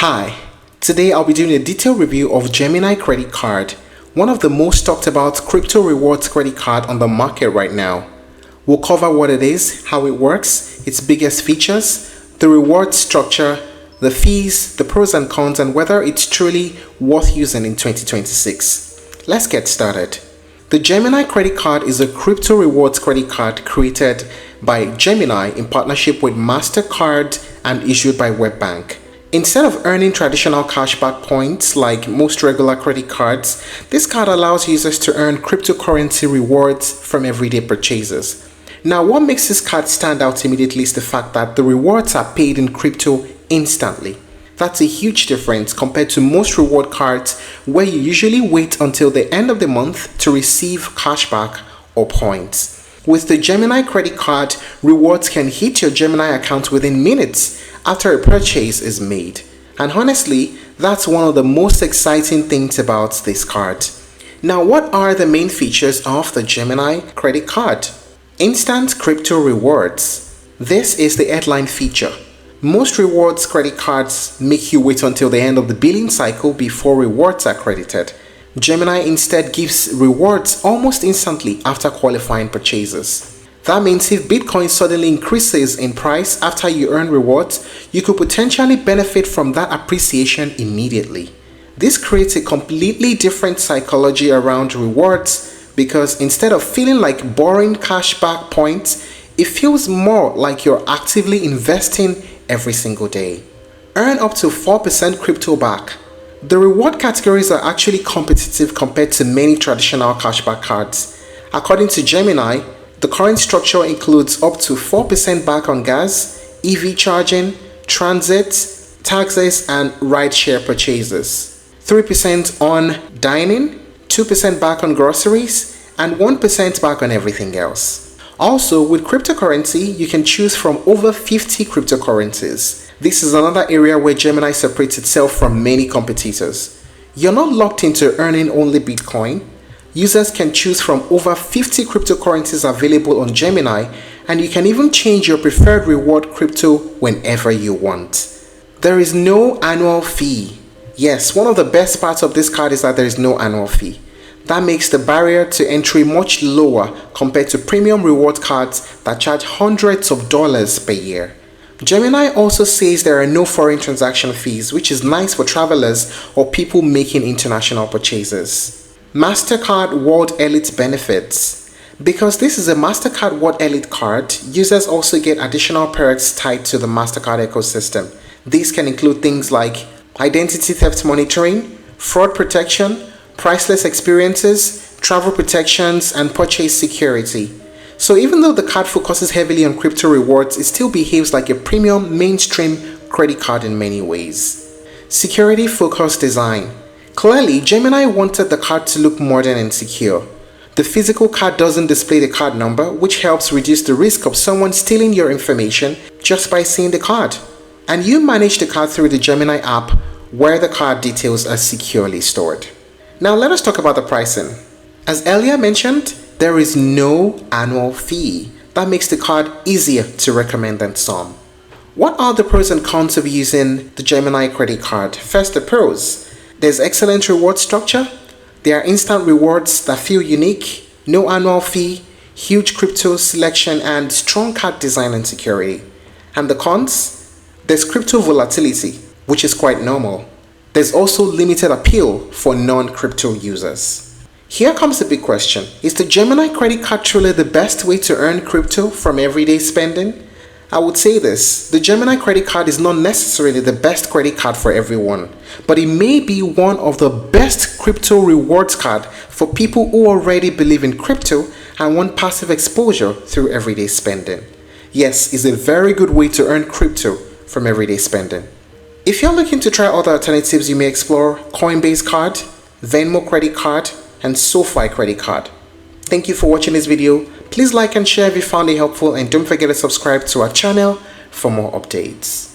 Hi, today I'll be doing a detailed review of Gemini Credit Card, one of the most talked about crypto rewards credit card on the market right now. We'll cover what it is, how it works, its biggest features, the reward structure, the fees, the pros and cons, and whether it's truly worth using in 2026. Let's get started. The Gemini Credit Card is a crypto rewards credit card created by Gemini in partnership with MasterCard and issued by WebBank. Instead of earning traditional cashback points like most regular credit cards, this card allows users to earn cryptocurrency rewards from everyday purchases. Now, what makes this card stand out immediately is the fact that the rewards are paid in crypto instantly. That's a huge difference compared to most reward cards where you usually wait until the end of the month to receive cashback or points. With the Gemini credit card, rewards can hit your Gemini account within minutes after a purchase is made. And honestly, that's one of the most exciting things about this card. Now, what are the main features of the Gemini credit card? Instant crypto rewards. This is the headline feature. Most rewards credit cards make you wait until the end of the billing cycle before rewards are credited. Gemini instead gives rewards almost instantly after qualifying purchases. That means if Bitcoin suddenly increases in price after you earn rewards, you could potentially benefit from that appreciation immediately. This creates a completely different psychology around rewards because instead of feeling like borrowing cashback points, it feels more like you're actively investing every single day. Earn up to 4% crypto back. The reward categories are actually competitive compared to many traditional cashback cards. According to Gemini, the current structure includes up to 4% back on gas, EV charging, transit, taxes, and rideshare purchases, 3% on dining, 2% back on groceries, and 1% back on everything else. Also, with cryptocurrency, you can choose from over 50 cryptocurrencies. This is another area where Gemini separates itself from many competitors. You're not locked into earning only Bitcoin. Users can choose from over 50 cryptocurrencies available on Gemini, and you can even change your preferred reward crypto whenever you want. There is no annual fee. Yes, one of the best parts of this card is that there is no annual fee. That makes the barrier to entry much lower compared to premium reward cards that charge hundreds of dollars per year. Gemini also says there are no foreign transaction fees, which is nice for travelers or people making international purchases. MasterCard World Elite benefits. Because this is a MasterCard World Elite card, users also get additional perks tied to the MasterCard ecosystem. These can include things like identity theft monitoring, fraud protection, priceless experiences, travel protections, and purchase security. So even though the card focuses heavily on crypto rewards, it still behaves like a premium mainstream credit card in many ways. Security-focused design. Clearly, Gemini wanted the card to look modern and secure. The physical card doesn't display the card number, which helps reduce the risk of someone stealing your information just by seeing the card. And you manage the card through the Gemini app, where the card details are securely stored. Now let us talk about the pricing. As earlier mentioned, there is no annual fee. That makes the card easier to recommend than some. What are the pros and cons of using the Gemini credit card? First, the pros. There's excellent reward structure. There are instant rewards that feel unique, no annual fee, huge crypto selection, and strong card design and security. And the cons? There's crypto volatility, which is quite normal. There's also limited appeal for non-crypto users. Here comes the big question. Is the Gemini credit card truly the best way to earn crypto from everyday spending? I would say this, the Gemini credit card is not necessarily the best credit card for everyone, but it may be one of the best crypto rewards card for people who already believe in crypto and want passive exposure through everyday spending. Yes, it's a very good way to earn crypto from everyday spending. If you're looking to try other alternatives, you may explore Coinbase card, Venmo credit card, and SoFi credit card. Thank you for watching this video. Please like and share if you found it helpful, and don't forget to subscribe to our channel for more updates.